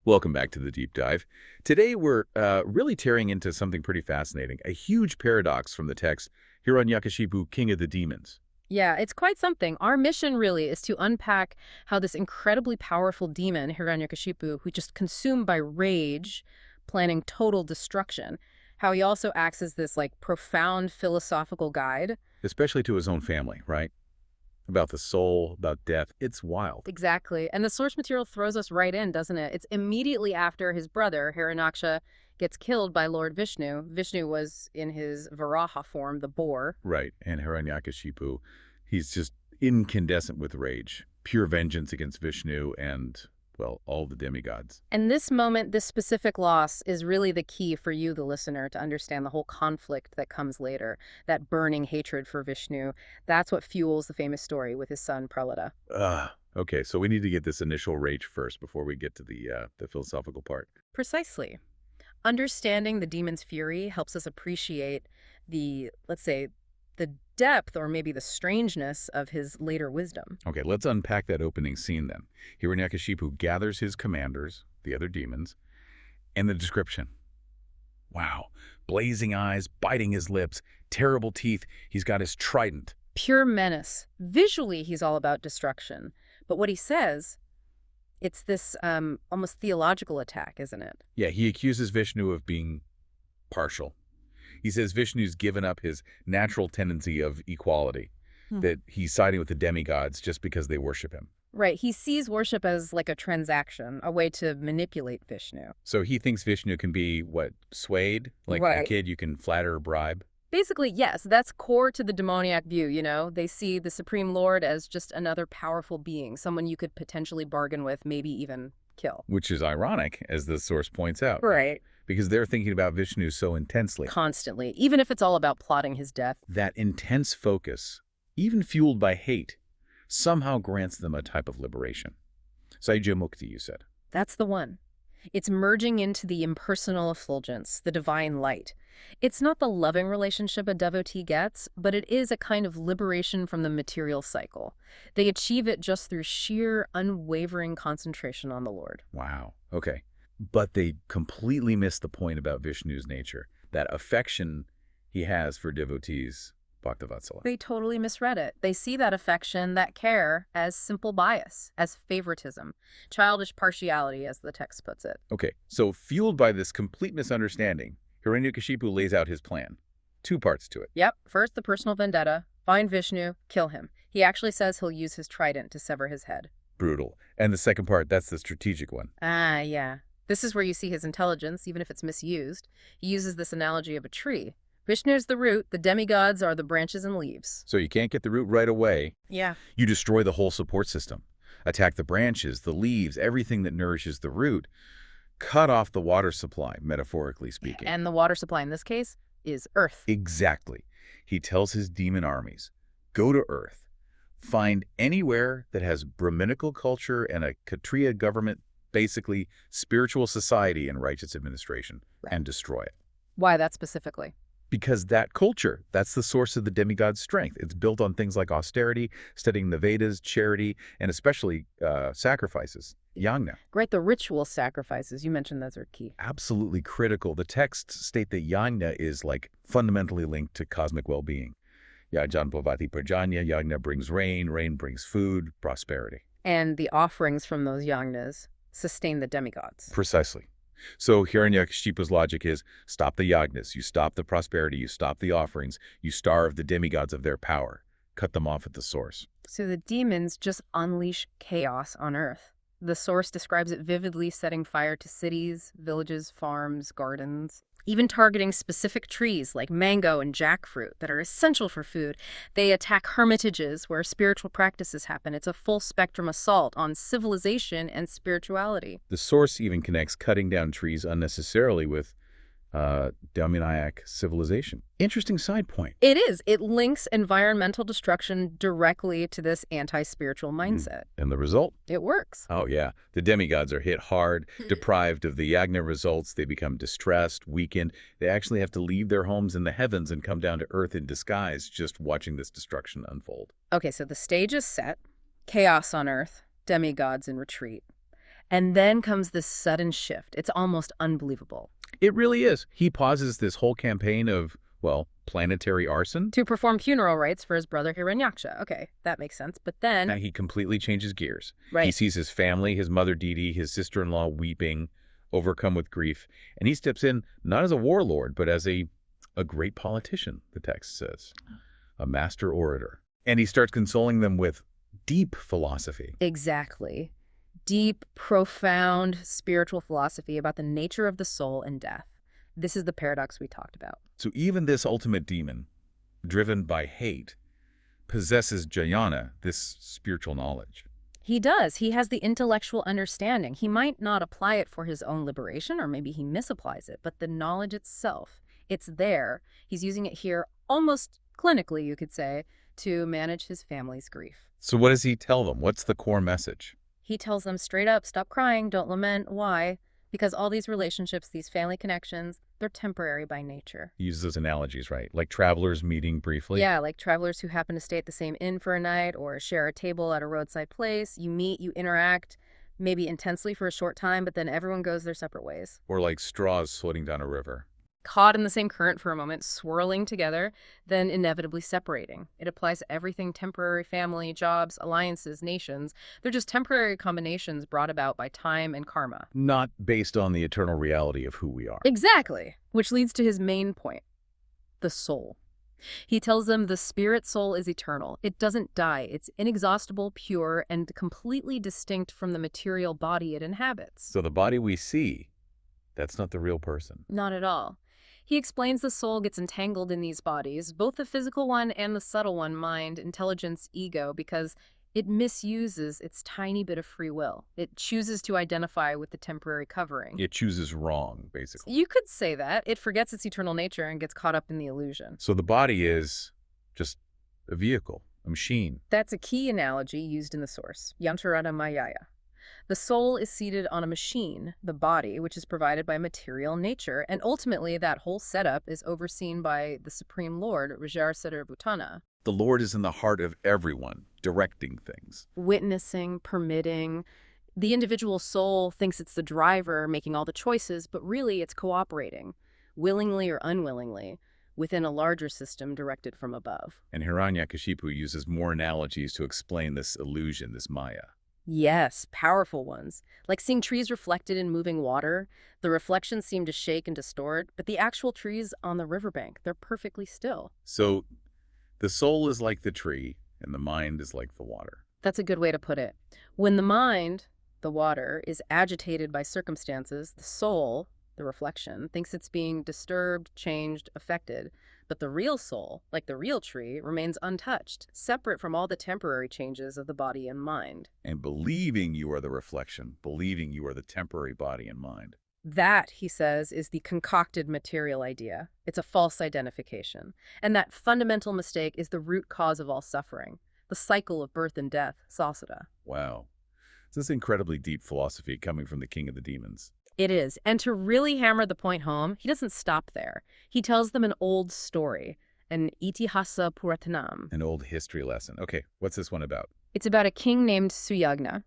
Welcome back to the deep dive. Today we're really tearing into something pretty fascinating, a huge paradox from the text, Hiranyakashipu, King of the Demons. Yeah, it's quite something. Our mission really is to unpack how this incredibly powerful demon, Hiranyakashipu, who just consumed by rage, planning total destruction, how he also acts as this profound philosophical guide. Especially to his own family, right? About the soul, about death. It's wild. Exactly. And the source material throws us right in, doesn't it? It's immediately after his brother, Hiranyaksha, gets killed by Lord Vishnu. Vishnu was in his Varaha form, the boar. Right, and Hiranyakashipu, he's just incandescent with rage, pure vengeance against Vishnu and, well, all the demigods. And this moment, this specific loss, is really the key for you, the listener, to understand the whole conflict that comes later, that burning hatred for Vishnu. That's what fuels the famous story with his son, Prahlada. Okay, so we need to get this initial rage first before we get to the philosophical part. Precisely. Understanding the demon's fury helps us appreciate the, let's say, the depth or maybe the strangeness of his later wisdom. Okay, let's unpack that opening scene then. Hiranyakashipu gathers his commanders, the other demons, and the description. Wow, blazing eyes, biting his lips, terrible teeth, he's got his trident. Pure menace. Visually, he's all about destruction. But what he says, it's this almost theological attack, isn't it? Yeah, he accuses Vishnu of being partial. He says Vishnu's given up his natural tendency of equality, that he's siding with the demigods just because they worship him. Right. He sees worship as like a transaction, a way to manipulate Vishnu. So he thinks Vishnu can be, what, swayed? Like a kid you can flatter or bribe? Basically, yes. That's core to the demoniac view, you know? They see the Supreme Lord as just another powerful being, someone you could potentially bargain with, maybe even kill. Which is ironic, as the source points out. Right. Because they're thinking about Vishnu so intensely. Constantly, even if it's all about plotting his death. That intense focus, even fueled by hate, somehow grants them a type of liberation. Saija Mukti, you said. That's the one. It's merging into the impersonal effulgence, the divine light. It's not the loving relationship a devotee gets, but it is a kind of liberation from the material cycle. They achieve it just through sheer, unwavering concentration on the Lord. Wow. Okay. But they completely miss the point about Vishnu's nature, that affection he has for devotees, Bhaktavatsala. They totally misread it. They see that affection, that care, as simple bias, as favoritism, childish partiality, as the text puts it. Okay, so fueled by this complete misunderstanding, Hiranyakashipu lays out his plan. Two parts to it. Yep. First, the personal vendetta. Find Vishnu, kill him. He actually says he'll use his trident to sever his head. Brutal. And the second part, that's the strategic one. Ah, yeah. This is where you see his intelligence, even if it's misused. He uses this analogy of a tree. Vishnu's the root, the demigods are the branches and leaves. So you can't get the root right away. Yeah. You destroy the whole support system. Attack the branches, the leaves, everything that nourishes the root. Cut off the water supply, metaphorically speaking. And the water supply in this case is earth. Exactly. He tells his demon armies, go to earth. Find anywhere that has Brahminical culture and a Kshatriya government, basically spiritual society and righteous administration, and destroy it. Why that specifically? Because that culture, that's the source of the demigod's strength. It's built on things like austerity, studying the Vedas, charity, and especially sacrifices, yagna. Great, the ritual sacrifices, you mentioned those are key. Absolutely critical. The texts state that yagna is fundamentally linked to cosmic well-being. Yajan bhavati prajanya, yagna brings rain, rain brings food, prosperity. And the offerings from those yagnas sustain the demigods. Precisely. So Hiranyakashipu's logic is stop the yagnas, you stop the prosperity, you stop the offerings, you starve the demigods of their power, cut them off at the source. So the demons just unleash chaos on earth. The source describes it vividly, setting fire to cities, villages, farms, gardens, even targeting specific trees like mango and jackfruit that are essential for food. They attack hermitages where spiritual practices happen. It's a full spectrum assault on civilization and spirituality. The source even connects cutting down trees unnecessarily with demoniac civilization. Interesting side point. It is. It links environmental destruction directly to this anti-spiritual mindset. And the result? It works. Oh, yeah. The demigods are hit hard, deprived of the yagna results. They become distressed, weakened. They actually have to leave their homes in the heavens and come down to earth in disguise, just watching this destruction unfold. Okay, so the stage is set. Chaos on earth. Demigods in retreat. And then comes this sudden shift. It's almost unbelievable. It really is. He pauses this whole campaign of, well, planetary arson. To perform funeral rites for his brother Hiranyaksha. Okay, that makes sense. But then... Now he completely changes gears. Right. He sees his family, his mother Didi, his sister-in-law weeping, overcome with grief. And he steps in not as a warlord, but as a great politician, the text says. A master orator. And he starts consoling them with deep philosophy. Exactly. Deep, profound spiritual philosophy about the nature of the soul and death. This is the paradox we talked about. So even this ultimate demon, driven by hate, possesses Jñāna, this spiritual knowledge. He does. He has the intellectual understanding. He might not apply it for his own liberation, or maybe he misapplies it, but the knowledge itself, it's there. He's using it here almost clinically, you could say, to manage his family's grief. So what does he tell them? What's the core message? He tells them straight up, stop crying, don't lament. Why? Because all these relationships, these family connections, they're temporary by nature. He uses those analogies, right? Like travelers meeting briefly? Yeah, like travelers who happen to stay at the same inn for a night or share a table at a roadside place. You meet, you interact, maybe intensely for a short time, but then everyone goes their separate ways. Or like straws floating down a river. Caught in the same current for a moment, swirling together, then inevitably separating. It applies to everything: temporary family, jobs, alliances, nations. They're just temporary combinations brought about by time and karma. Not based on the eternal reality of who we are. Exactly. Which leads to his main point, the soul. He tells them the spirit soul is eternal. It doesn't die. It's inexhaustible, pure, and completely distinct from the material body it inhabits. So the body we see, that's not the real person. Not at all. He explains the soul gets entangled in these bodies, both the physical one and the subtle one, mind, intelligence, ego, because it misuses its tiny bit of free will. It chooses to identify with the temporary covering. It chooses wrong, basically. You could say that. It forgets its eternal nature and gets caught up in the illusion. So the body is just a vehicle, a machine. That's a key analogy used in the source, Yantra Maya. The soul is seated on a machine, the body, which is provided by material nature, and ultimately that whole setup is overseen by the Supreme Lord, Rajar. The Lord is in the heart of everyone, directing things. Witnessing, permitting. The individual soul thinks it's the driver making all the choices, but really it's cooperating, willingly or unwillingly, within a larger system directed from above. And Hiranyakashipu uses more analogies to explain this illusion, this Maya. Yes, powerful ones. Like seeing trees reflected in moving water. The reflections seem to shake and distort, but the actual trees on the riverbank, they're perfectly still. So the soul is like the tree, and the mind is like the water. That's a good way to put it. When the mind, the water, is agitated by circumstances, the soul, the reflection, thinks it's being disturbed, changed, affected. But the real soul, like the real tree, remains untouched, separate from all the temporary changes of the body and mind. And believing you are the reflection, believing you are the temporary body and mind. That, he says, is the concocted material idea. It's a false identification. And that fundamental mistake is the root cause of all suffering, the cycle of birth and death, samsara. Wow. This is incredibly deep philosophy coming from the king of the demons. It is. And to really hammer the point home, he doesn't stop there. He tells them an old story, an itihasa puratanam. An old history lesson. Okay, what's this one about? It's about a king named Suyagna.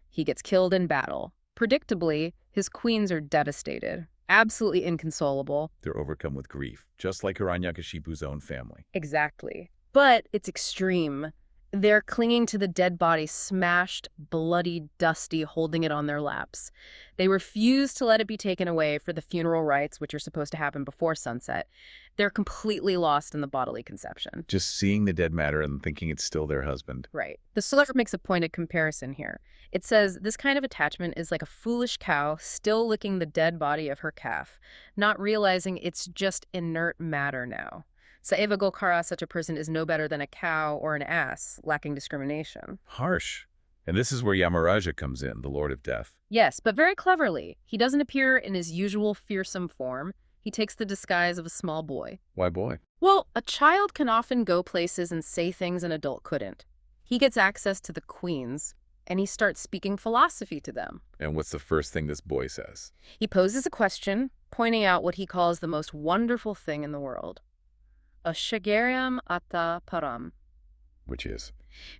He gets killed in battle. Predictably, his queens are devastated, absolutely inconsolable. They're overcome with grief, just like Hiranyakashipu's own family. Exactly. But it's extreme. They're clinging to the dead body, smashed, bloody, dusty, holding it on their laps. They refuse to let it be taken away for the funeral rites, which are supposed to happen before sunset. They're completely lost in the bodily conception. Just seeing the dead matter and thinking it's still their husband. Right. The Sutta makes a pointed comparison here. It says this kind of attachment is like a foolish cow still licking the dead body of her calf, not realizing it's just inert matter now. Saeva Gokara, such a person is no better than a cow or an ass, lacking discrimination. Harsh. And this is where Yamaraja comes in, the Lord of Death. Yes, but very cleverly. He doesn't appear in his usual fearsome form. He takes the disguise of a small boy. Why boy? Well, a child can often go places and say things an adult couldn't. He gets access to the queens, and he starts speaking philosophy to them. And what's the first thing this boy says? He poses a question, pointing out what he calls the most wonderful thing in the world. Āścaryam-ata param. Which is?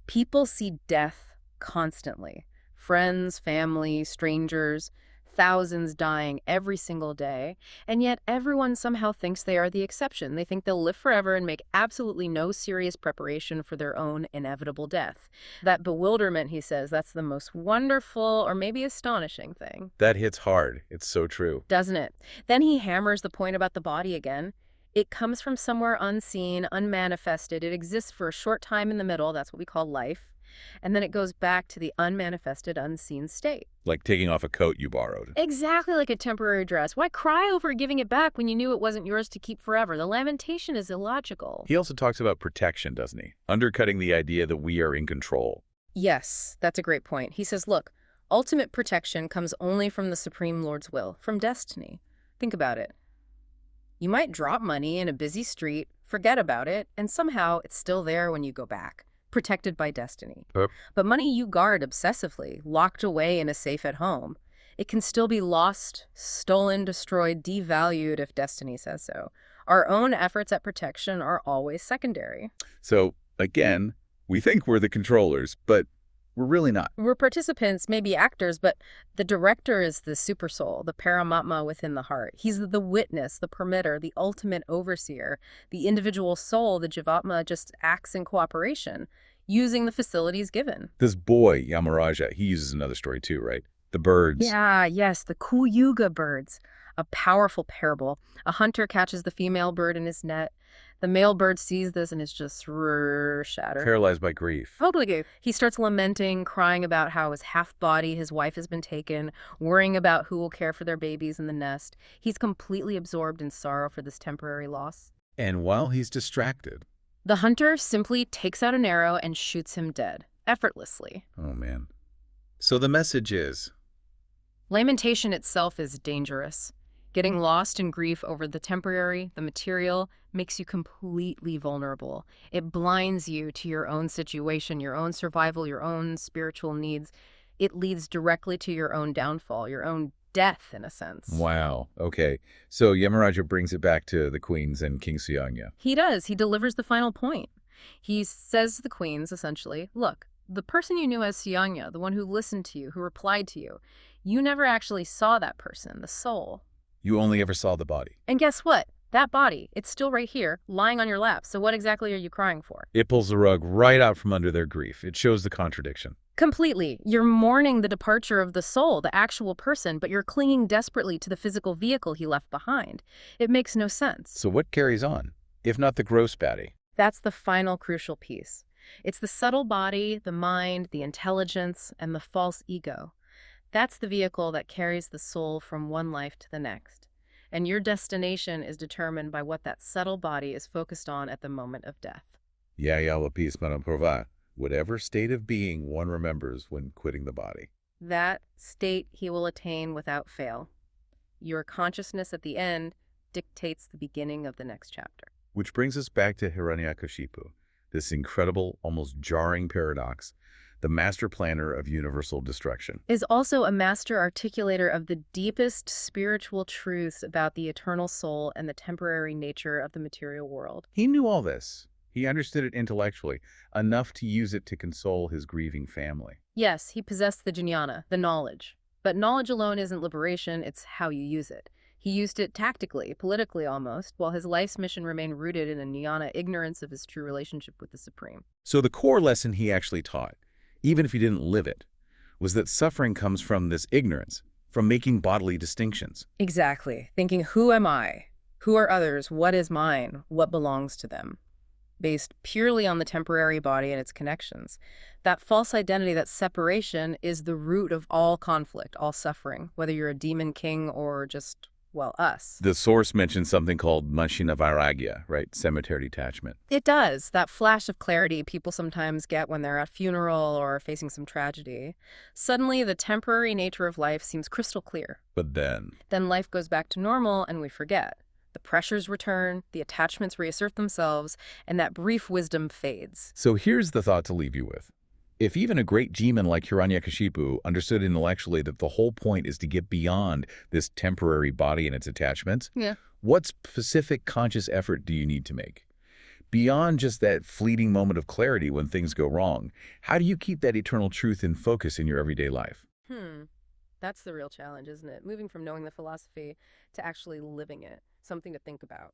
People see death constantly, Friends, family, strangers, thousands dying every single day, and yet everyone somehow thinks they are the exception. They think they'll live forever and make absolutely no serious preparation for their own inevitable death. That bewilderment, he says, that's the most wonderful or maybe astonishing thing. That hits hard. It's so true. Doesn't it? Then he hammers the point about the body again. It comes from somewhere unseen, unmanifested. It exists for a short time in the middle. That's what we call life. And then it goes back to the unmanifested, unseen state. Like taking off a coat you borrowed. Exactly like a temporary dress. Why cry over giving it back when you knew it wasn't yours to keep forever? The lamentation is illogical. He also talks about protection, doesn't he? Undercutting the idea that we are in control. Yes, that's a great point. He says, look, ultimate protection comes only from the Supreme Lord's will, from destiny. Think about it. You might drop money in a busy street, forget about it, and somehow it's still there when you go back. Protected by destiny. But money you guard obsessively, locked away in a safe at home, it can still be lost, stolen, destroyed, devalued if destiny says so. Our own efforts at protection are always secondary. So, again, we think we're the controllers, but we're really not. We're participants, maybe actors, but the director is the supersoul, the Paramatma within the heart. He's the witness, the permitter, the ultimate overseer. The individual soul, the Jivatma, just acts in cooperation, using the facilities given. This boy, Yamaraja, he uses another story too, right? The birds. Yes, the Huga birds. A powerful parable. A hunter catches the female bird in his net. The male bird sees this and is just shattered. Paralyzed by grief. Totally. He starts lamenting, crying about how his half-body, his wife has been taken, worrying about who will care for their babies in the nest. He's completely absorbed in sorrow for this temporary loss. And while he's distracted... the hunter simply takes out an arrow and shoots him dead, effortlessly. Oh, man. So the message is... lamentation itself is dangerous. Getting lost in grief over the temporary, the material, makes you completely vulnerable. It blinds you to your own situation, your own survival, your own spiritual needs. It leads directly to your own downfall, your own death, in a sense. Wow. Okay. So Yamaraja brings it back to the queens and King Suyagna. He does. He delivers the final point. He says to the queens, essentially, look, the person you knew as Suyagna, the one who listened to you, who replied to you, you never actually saw that person, the soul. You only ever saw the body. And guess what? That body, it's still right here, lying on your lap. So what exactly are you crying for? It pulls the rug right out from under their grief. It shows the contradiction. Completely. You're mourning the departure of the soul, the actual person, but you're clinging desperately to the physical vehicle he left behind. It makes no sense. So what carries on, if not the gross body? That's the final crucial piece. It's the subtle body, the mind, the intelligence, and the false ego. That's the vehicle that carries the soul from one life to the next. And your destination is determined by what that subtle body is focused on at the moment of death. Whatever state of being one remembers when quitting the body. That state he will attain without fail. Your consciousness at the end dictates the beginning of the next chapter. Which brings us back to Hiranyakashipu, this incredible, almost jarring paradox. The master planner of universal destruction, is also a master articulator of the deepest spiritual truths about the eternal soul and the temporary nature of the material world. He knew all this. He understood it intellectually, enough to use it to console his grieving family. Yes, he possessed the Jñāna, the knowledge. But knowledge alone isn't liberation, it's how you use it. He used it tactically, politically almost, while his life's mission remained rooted in a Jñāna ignorance of his true relationship with the Supreme. So the core lesson he actually taught, even if he didn't live it, was that suffering comes from this ignorance, from making bodily distinctions. Exactly. Thinking, who am I? Who are others? What is mine? What belongs to them? Based purely on the temporary body and its connections. That false identity, that separation, is the root of all conflict, all suffering, whether you're a demon king or just, well, us. The source mentions something called Machina Vairagya, right? Cemetery detachment. It does. That flash of clarity people sometimes get when they're at a funeral or facing some tragedy. Suddenly, the temporary nature of life seems crystal clear. But then life goes back to normal and we forget. The pressures return, the attachments reassert themselves, and that brief wisdom fades. So here's the thought to leave you with. If even a great demon like Hiranyakashipu understood intellectually that the whole point is to get beyond this temporary body and its attachments, what specific conscious effort do you need to make? Beyond just that fleeting moment of clarity when things go wrong, how do you keep that eternal truth in focus in your everyday life? Hmm. That's the real challenge, isn't it? Moving from knowing the philosophy to actually living it. Something to think about.